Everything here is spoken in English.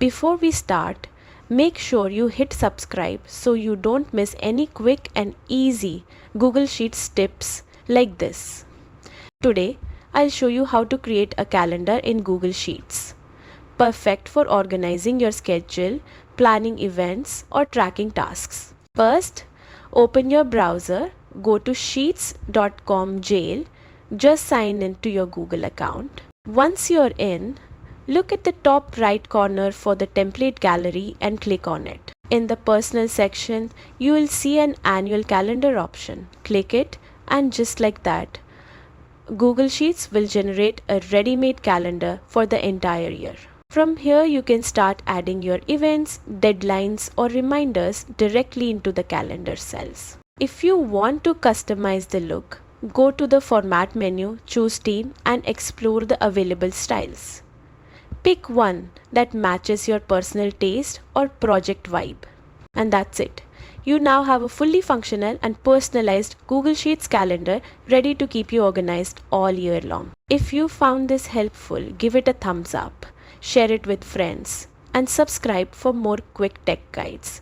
Before we start, make sure you hit subscribe so you don't miss any quick and easy Google Sheets tips like this. Today, I'll show you how to create a calendar in Google Sheets. Perfect for organizing your schedule, planning events, or tracking tasks. First, open your browser, go to sheets.com jail, just sign in to your Google account. Once you're in, look at the top right corner for the template gallery and click on it. In the personal section, you will see an annual calendar option. Click it and just like that, Google Sheets will generate a ready-made calendar for the entire year. From here, you can start adding your events, deadlines, or reminders directly into the calendar cells. If you want to customize the look, go to the Format menu, choose Theme, and explore the available styles. Pick one that matches your personal taste or project vibe. And that's it. You now have a fully functional and personalized Google Sheets calendar ready to keep you organized all year long. If you found this helpful, give it a thumbs up, share it with friends, and subscribe for more quick tech guides.